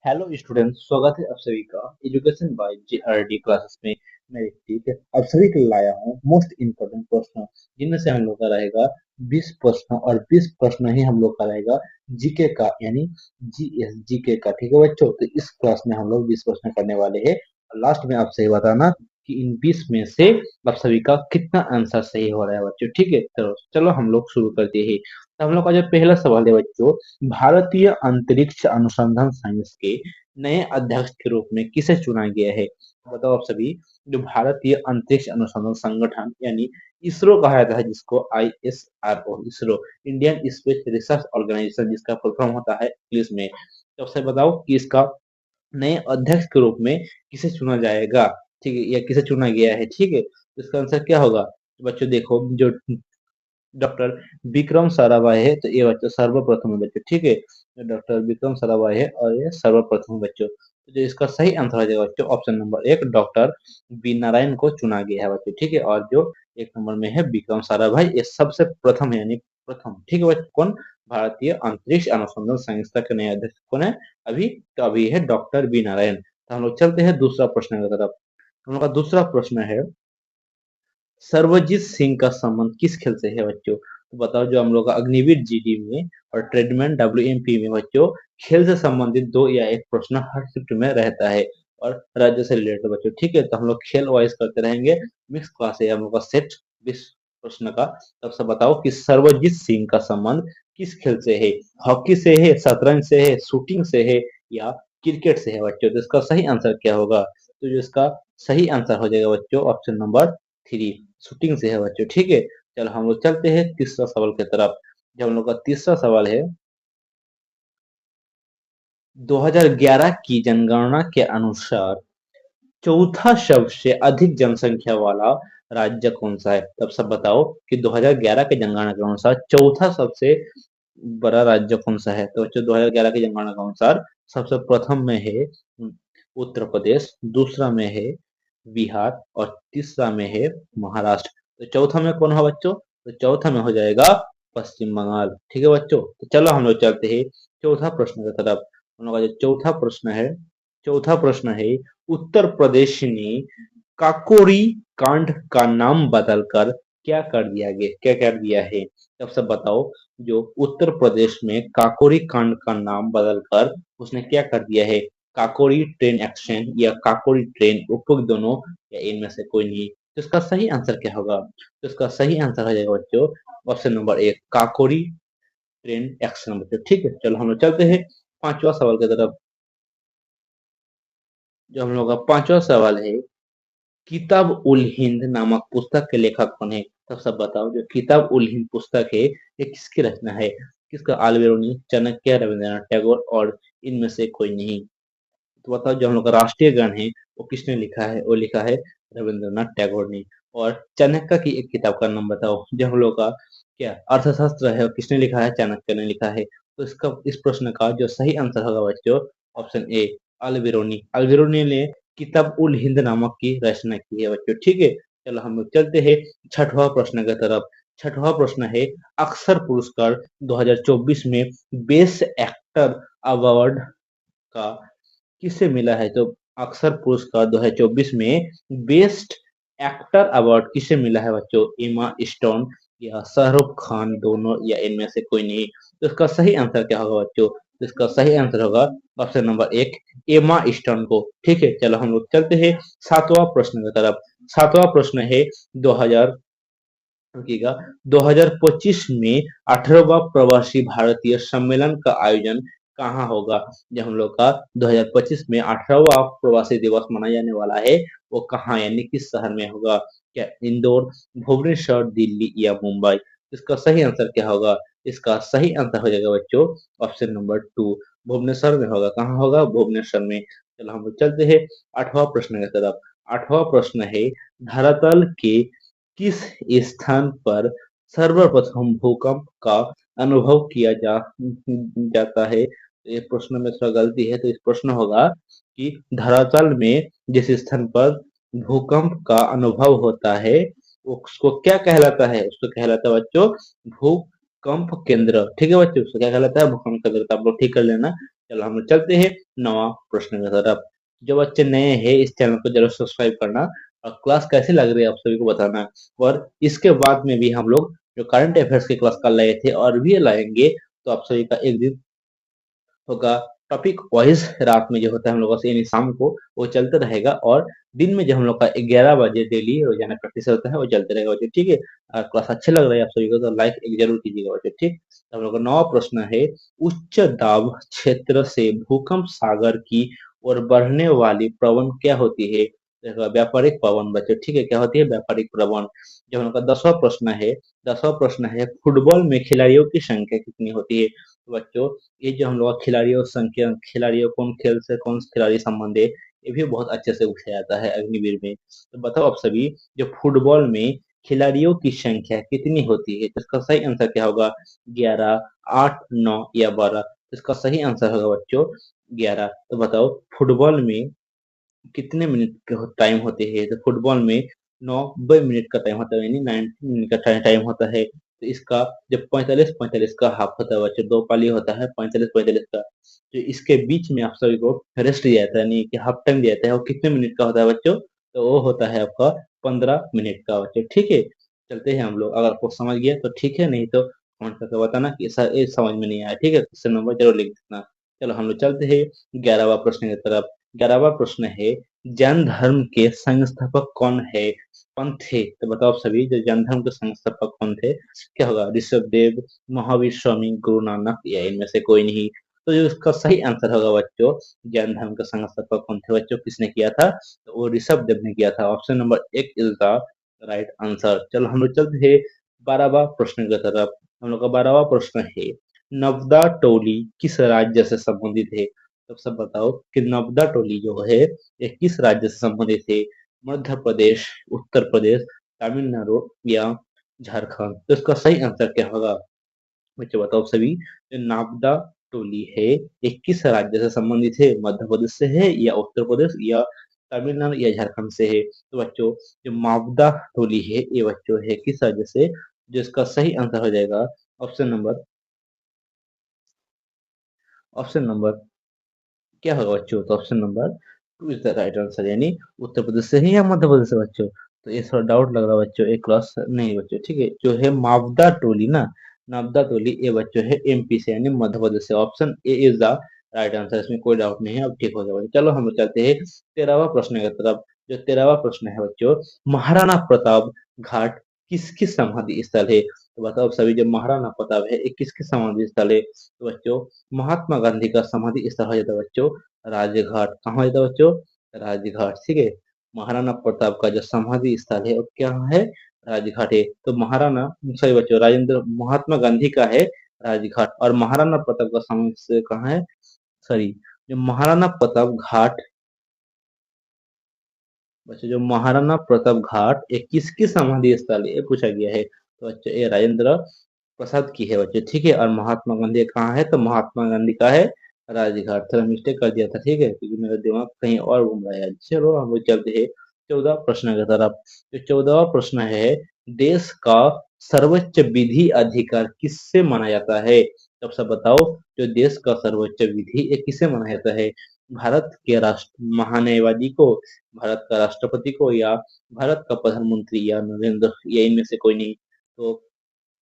Hello student, स्वागत है आप सभी का एजुकेशन बाय जेआरडी क्लासेस में। मैं ऋतिक आप सभी के लिए लाया हूँ मोस्ट इम्पोर्टेंट प्रश्न, जिनमें से हम लोग का रहेगा 20 प्रश्न और 20 प्रश्न ही हम लोग का रहेगा जीके का, यानी जीएस जीके का। ठीक है बच्चों, तो इस क्लास में हम लोग 20 प्रश्न करने वाले हैं और लास्ट में आपसे ये बताना कि इन 20 में से आप सभी का कितना आंसर सही हो रहा है बच्चों। ठीक है, तो चलो हम लोग शुरू करते हैं। तो हम लोग का जो पहला सवाल है बच्चों, भारतीय अंतरिक्ष अनुसंधान संघ के नए अध्यक्ष के रूप में किसे चुना गया है? बताओ आप सभी। जो भारतीय अंतरिक्ष अनुसंधान संगठन यानी इसरो कहा जाता है, जिसको ISRO, ISRO Indian space research organisation जिसका फुल फॉर्म होता है इंग्लिश में। तो आपसे बताओ कि इसका नए अध्यक्ष के रूप में किसे चुना जाएगा? ठीक है, या किसे चुना गया है? ठीक है, तो इसका आंसर क्या होगा? तो बच्चों देखो, जो डॉक्टर विक्रम साराभाई है, तो ये बच्चों सर्वप्रथम है बच्चों। ठीक है, तो डॉक्टर विक्रम साराभाई है और ये सर्वप्रथम है बच्चों। तो जो इसका सही आंसर हो जाएगा बच्चों, ऑप्शन नंबर एक, डॉक्टर बी नारायण को चुना गया है बच्चों। ठीक है, और जो एक नंबर में है विक्रम साराभाई, ये सबसे प्रथम है, यानी प्रथम। ठीक है बच्चों, कौन? भारतीय अंतरिक्ष अनुसंधान संस्था के नए अध्यक्ष कौन है अभी? तो अभी है डॉक्टर बी नारायण। तो हम लोग चलते हैं दूसरा प्रश्न की तरफ। हम लोग का दूसरा प्रश्न है, सर्वजीत सिंह का संबंध किस खेल से है बच्चों? तो बताओ, जो हम लोग का अग्निवीर जीडी में और ट्रेडमैन WMP में बच्चों खेल से संबंधित दो या एक प्रश्न हर शिफ्ट में रहता है और राज्य से रिलेटेड बच्चों। ठीक है, तो हम लोग खेल वाइज करते रहेंगे। मिक्स क्लास है हम लोग का सेट 20 प्रश्न का। तब से बताओ कि सर्वजीत सिंह का संबंध किस खेल से है? हॉकी से है, शतरंज से है, शूटिंग से है, या क्रिकेट से है बच्चों? तो इसका सही आंसर क्या होगा? तो जो इसका सही आंसर हो जाएगा बच्चों, ऑप्शन नंबर 3, शूटिंग से है बच्चों। ठीक है, चलो हम लोग चलते हैं तीसरा सवाल की तरफ। जो हम लोग का तीसरा सवाल है, 2011 की जनगणना के अनुसार चौथा सबसे अधिक जनसंख्या वाला राज्य कौन सा है? तब सब बताओ कि 2011 के जनगणना के अनुसार चौथा सबसे बड़ा राज्य कौन सा है? तो बच्चों 2011 की जनगणना के अनुसार सबसे प्रथम में है उत्तर प्रदेश, दूसरा में है बिहार और तीसरा में है महाराष्ट्र। तो चौथा में कौन है बच्चों? तो चौथा में हो जाएगा पश्चिम बंगाल। ठीक है बच्चों, तो चलो हम लोग चलते हैं चौथा प्रश्न की तरफ। हम लोग का जो चौथा प्रश्न है, उत्तर प्रदेश ने काकोरी कांड का नाम बदलकर क्या कर दिया है? अब सब बताओ, जो उत्तर प्रदेश में काकोरी कांड का नाम बदलकर उसने क्या कर दिया है? काकोरी ट्रेन एक्शन या काकोरी ट्रेन, उपयुक्त दोनों या इनमें से कोई नहीं? तो इसका सही आंसर क्या होगा? तो इसका सही आंसर हो जाएगा बच्चों, ऑप्शन नंबर एक, काकोरी ट्रेन एक्शन बच्चों। ठीक है, चलो हम लोग चलते हैं पांचवा सवाल की तरफ। जो हम लोग का पांचवा सवाल है, किताब उल हिंद नामक पुस्तक के लेखक कौन है? तब सब बताओ, जो किताब उल हिंद पुस्तक है ये किसकी रचना है? किसका? आलबेरोनी, चाणक्य, रविंद्रनाथ टैगोर और इनमें से कोई नहीं? तो बताओ, जो हम लोग का राष्ट्रीय गान है वो किसने लिखा है? वो लिखा है रविंद्रनाथ टैगोर ने। और चाणक्य की एक किताब का नाम बताओ। जो हम लोग का क्या अर्थशास्त्र है वो किसने लिखा है? चाणक्य ने लिखा है। तो इसका इस प्रश्न का जो सही आंसर होगा बच्चों, ऑप्शन ए, अल बिरूनी ने किताब उल हिंद नामक की रचना की है बच्चों। ठीक है, चलो हम लोग चलते हैं छठवां प्रश्न की तरफ। छठवां प्रश्न है, अक्सर पुरस्कार 2024 में बेस्ट एक्टर अवार्ड का किसे मिला है? तो अक्सर पुरस्कार 2024 में बेस्ट एक्टर अवार्ड किसे मिला है बच्चों? एमा स्टोन या शाहरुख खान, दोनों या इनमें से कोई नहीं? तो इसका सही आंसर क्या होगा बच्चों? तो इसका सही आंसर होगा ऑप्शन नंबर एक, एमा स्टोन को। ठीक है, चलो हम लोग चलते हैं सातवां प्रश्न की तरफ। सातवां प्रश्न है 2000 रुकिएगा 2025 में 18वां प्रवासी भारतीय सम्मेलन का आयोजन कहाँ होगा? जब हम लोग का 2025 में 18वां प्रवासी दिवस मनाया जाने वाला है, वो कहाँ यानी किस शहर में होगा? क्या इंदौर, भुवनेश्वर, दिल्ली या मुंबई? इसका सही आंसर क्या होगा? इसका सही आंसर हो जाएगा बच्चों, ऑप्शन नंबर 2, भुवनेश्वर में होगा। कहाँ होगा? भुवनेश्वर में। चलो हम लोग चलते हैं आठवां प्रश्न की तरफ। आठवां प्रश्न है, धरातल के किस स्थान पर सर्वप्रथम भूकंप का अनुभव किया जाता है? ये प्रश्न में थोड़ा गलती है, तो इस प्रश्न होगा कि धरातल में जिस स्थान पर भूकंप का अनुभव होता है उसको क्या कहलाता है? उसको कहलाता है बच्चों भूकंप केंद्र। ठीक है बच्चों, उसको क्या कहलाता है? भूकंप केंद्र। तो आप लोग ठीक कर लेना। चलो हम लोग चलते हैं नवा प्रश्न की तरफ। जो बच्चे नए हैं इस चैनल को जरूर सब्सक्राइब करना और क्लास कैसी लग रही है आप सभी को बताना। और इसके बाद में भी हम लोग जो करंट अफेयर्स की क्लास कल लाए थे और भी लाएंगे, तो आप सभी का एक दिन होगा टॉपिक वाइज रात में जो होता है हम लोगों से यानी शाम को वो चलता रहेगा, और दिन में जो हम लोग का 11 बजे डेली रोजाना प्रैक्टिस होता है वो चलते रहेगा बच्चों, ठीक है। और क्लास अच्छे लग रहा है आप सभी को तो लाइक एक जरूर कीजिएगा बच्चों, ठीक। तो हम लोग का नवा प्रश्न है, उच्च दाब क्षेत्र से भूकंप सागर की ओर बढ़ने वाली प्रवण क्या होती है? देखो, व्यापारिक पवन बच्चों, ठीक है, क्या होती है? व्यापारिक प्रवण। जो हम लोग का 10वां प्रश्न है फुटबॉल में खिलाड़ियों की संख्या कितनी होती है? तो बच्चों, ये जो हम लोग खिलाड़ियों संख्या, खिलाड़ियों कौन खेल से कौन खिलाड़ी संबंध है, ये भी बहुत अच्छे से पूछा जाता है अग्निवीर में। तो बताओ आप सभी, जो फुटबॉल में खिलाड़ियों की संख्या कितनी होती है? तो इसका सही आंसर क्या होगा? 11, 8, 9 या 12? इसका सही आंसर होगा बच्चों 11। तो बताओ फुटबॉल में कितने मिनट का टाइम होते हैं? तो फुटबॉल में 90 मिनट का टाइम होता है, यानी 90 मिनट का टाइम होता है। तो इसका जब 45-45 का हाफ होता है बच्चों, दो पाली होता है 45-45 का, तो इसके बीच में आप सभी को रेस्ट दिया जाता है, यानी कि हाफ टाइम दिया जाता है। वो कितने मिनट का होता है बच्चों? तो वो होता है आपका 15 मिनट का बच्चों, ठीक है। चलते हैं हम लोग, अगर आपको समझ गया तो ठीक है, नहीं तो कमेंट करके बताना कि सर ये समझ में नहीं आया, ठीक है। क्वेश्चन नंबर जरूर लिख देना। चलो हम लोग चलते हैं 11वां प्रश्न की तरफ। 11वां प्रश्न है, जैन धर्म के संस्थापक कौन थे? तो बताओ आप सभी, जो जैन धर्म के संस्थापक कौन थे? क्या होगा? ऋषभ देव, महावीर स्वामी, गुरु नानक या इनमें से कोई नहीं? तो जो इसका सही आंसर होगा बच्चों, जैन धर्म का संस्थापक कौन थे बच्चों, किसने किया था? तो वो ऋषभ देव ने किया था। Option number 1 is the right answer. चलो हम लोग चलते हैं 12वां प्रश्न की तरफ। हम लोग का 12वां प्रश्न है, नवदा टोली किस राज्य से संबंधित है? तो सब बताओ कि नवदा टोली जो है ये किस राज्य से संबंधित है? मध्य प्रदेश, उत्तर प्रदेश, तमिलनाडु या झारखंड? तो इसका सही आंसर क्या होगा बच्चों, बताओ सभी। जो नावदा टोली है ये किस राज्य से संबंधित है? मध्य प्रदेश से है या उत्तर प्रदेश या तमिलनाडु या झारखंड से है? तो बच्चों, जो मावदा टोली है ये बच्चों है किस राज्य से? जो इसका सही आंसर हो जाएगा ऑप्शन नंबर ऑप्शन नंबर क्या होगा बच्चों? तो option number 2 is the right answer, यानी उत्तर प्रदेश से है या मध्य प्रदेश से बच्चों? तो ये थोड़ा डाउट लग रहा है बच्चों, एक क्लास नहीं बच्चों, ठीक है। जो है मावदा टोली ना, नावदा टोली ये बच्चों है एमपी से यानी मध्य प्रदेश से। Option A is the right answer, इसमें कोई डाउट नहीं है, अब ठीक हो गया बच्चों। चलो हम लोग चलते हैं 13वां प्रश्न की तरफ। जो 13वां प्रश्न है बच्चों, महाराणा प्रताप घाट किसकी समाधि स्थल है? तो बताओ सभी, जो महाराणा प्रताप है ये किसकी समाधि स्थल है? तो बच्चों, महात्मा गांधी का समाधि स्थल हो जाता है बच्चों राजघाट। कहाँ हो जाता है बच्चों? राजघाट, ठीक है। महाराणा प्रताप का जो समाधि स्थल है वो क्या है? राजघाट है। तो महाराणा, सॉरी बच्चों, राजेंद्र महात्मा गांधी का है राजघाट, और महाराणा प्रताप का समाधि कहाँ है? सॉरी, जो महाराणा प्रताप घाट बच्चों, जो महाराणा प्रताप घाट ये किसकी समाधि स्थल है ये पूछा गया है। तो बच्चों ये राजेंद्र प्रसाद की है बच्चों, ठीक है। और महात्मा गांधी कहाँ है? तो महात्मा गांधी का है राजघाट। थोड़ा मिस्टेक कर दिया था, ठीक है, क्योंकि मेरा दिमाग कहीं और घूम रहा है। चलो हम लोग चलते हैं 14 प्रश्न की तरफ। जो 14वां प्रश्न है, देश का सर्वोच्च विधि अधिकार किससे माना जाता है? तब सब बताओ, जो देश का सर्वोच्च विधि ये किसे माना जाता है? भारत के राष्ट्र महान्यायवादी को, भारत का राष्ट्रपति को, या भारत का प्रधानमंत्री, या नरेंद्र, या इनमें से कोई नहीं? तो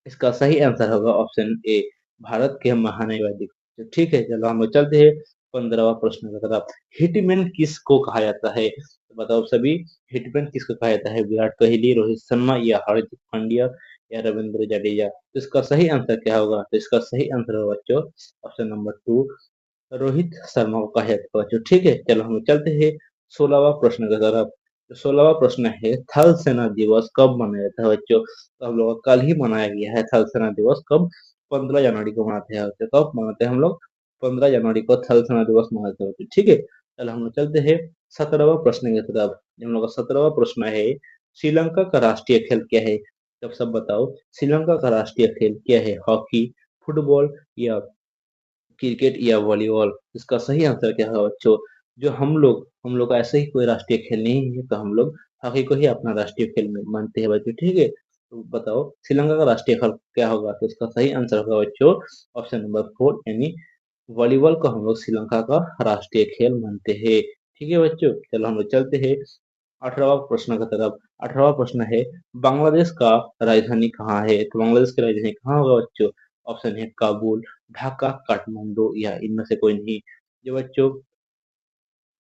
इसका सही आंसर होगा ऑप्शन ए, भारत के महान्यायवादी। तो ठीक है, चलो हम लोग चलते हैं 15वां प्रश्न की तरफ। हिटमैन किसको कहा जाता है? तो बताओ सभी, हिटमैन किसको कहा जाता है? विराट कोहली, रोहित शर्मा, या हार्दिक पांड्या, या रविंद्र जडेजा? तो इसका सही आंसर क्या होगा? तो इसका सही आंसर होगा बच्चों ऑप्शन नंबर 2, रोहित शर्मा को कहा जाता है बच्चों, ठीक है। चलो हम लोग चलते हैं 16वां प्रश्न की तरफ। 16वां प्रश्न है, थल सेना दिवस कब मनाया जाता है बच्चों? तो हम लोग का कल ही मनाया गया है थल सेना दिवस। कब? 15 जनवरी को मनाते हैं बच्चों। कब मनाते हैं हम लोग? 15 जनवरी को थल सेना दिवस मनाते हैं बच्चों, ठीक है। चलो हम लोग चलते हैं 17वां प्रश्न की तरफ। हम लोग का 17वां प्रश्न है, श्रीलंका का राष्ट्रीय खेल क्या है? तब सब बताओ, श्रीलंका का राष्ट्रीय खेल क्या है? हॉकी, फुटबॉल, या क्रिकेट, या वॉलीबॉल? इसका सही आंसर क्या है बच्चों? जो हम लोग का ऐसे ही कोई राष्ट्रीय खेल नहीं है, तो हम लोग हॉकी को ही अपना राष्ट्रीय खेल में मानते हैं बच्चों, ठीक है। तो बताओ श्रीलंका का राष्ट्रीय खेल क्या होगा? तो इसका सही आंसर होगा बच्चों ऑप्शन नंबर 4, यानी वॉलीबॉल को हम लोग श्रीलंका का राष्ट्रीय खेल मानते हैं। ठीक है बच्चों, चलो हम लोग चलते हैं 18वां प्रश्न की तरफ। 18वां प्रश्न है, बांग्लादेश का राजधानी कहाँ है? तो बांग्लादेश की राजधानी कहाँ होगा बच्चों? ऑप्शन है काबुल, ढाका, काठमांडू या इनमें से कोई नहीं। जो बच्चों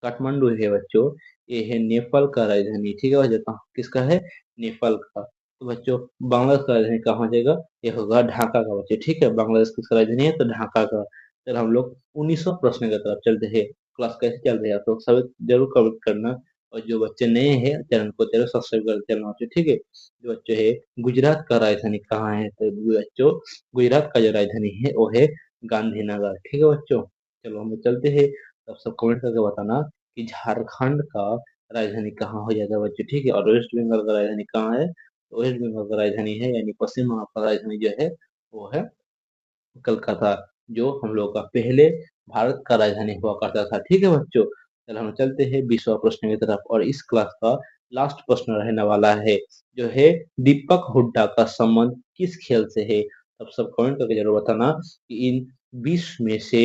काठमांडू है बच्चों, ये है नेपाल का राजधानी। ठीक है बच्चों, किसका है? नेपाल का। तो बच्चों बांग्लादेश का राजधानी कहाँ हो जाएगा? ये होगा ढाका का बच्चों। ठीक है, बांग्लादेश किसका राजधानी है? तो ढाका का। चल हम लोग 19वां प्रश्न की तरफ चलते हैं। क्लास कैसे चल रही है आप लोग सब जरूर कमेंट करना। और जो बच्चे नए हैं चैनल को जरूर सब्सक्राइब कर देना बच्चों। ठीक है, जो बच्चे है गुजरात का राजधानी कहाँ है? तो बच्चों गुजरात का जो राजधानी है वो है गांधीनगर। ठीक है बच्चों, चलो हम लोग चलते हैं। आप सब कमेंट करके बताना कि झारखंड का राजधानी कहाँ हो जाएगा बच्चों। ठीक है, और वेस्ट बंगाल का राजधानी कहाँ है? तो वेस्ट बंगाल का राजधानी है यानी पश्चिम बंगाल का राजधानी जो है वो है कलकत्ता, जो हम लोग का पहले भारत का राजधानी हुआ करता था। ठीक है बच्चों, चलो हम चलते हैं 20वां प्रश्न की तरफ। और इस क्लास का लास्ट प्रश्न रहने वाला है, जो है दीपक हुड्डा का संबंध किस खेल से है? अब सब कमेंट करके जरूर बताना कि इन 20 में से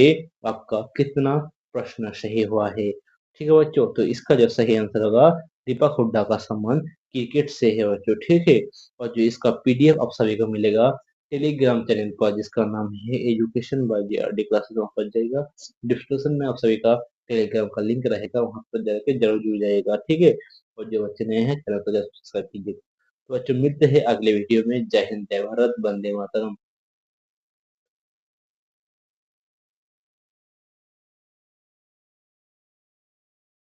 आपका कितना प्रश्न सही हुआ है। ठीक है बच्चों, तो इसका जो सही आंसर होगा, दीपक हुड्डा का संबंध क्रिकेट से है बच्चों। ठीक है, और जो इसका पीडीएफ आप सभी को मिलेगा टेलीग्राम चैनल पर, जिसका नाम है एजुकेशन बाय जेआरडी क्लासेस, वहाँ पर जाएगा। डिस्क्रिप्शन में आप सभी का टेलीग्राम का लिंक रहेगा, वहाँ पर जाके जरूर जुड़ जाएगा। ठीक है, और जो बच्चे नए हैं चैनल को जरूर सब्सक्राइब कीजिए। तो बच्चों मिलते हैं अगले वीडियो में। जय हिंद, जय भारत, वंदे मातरम।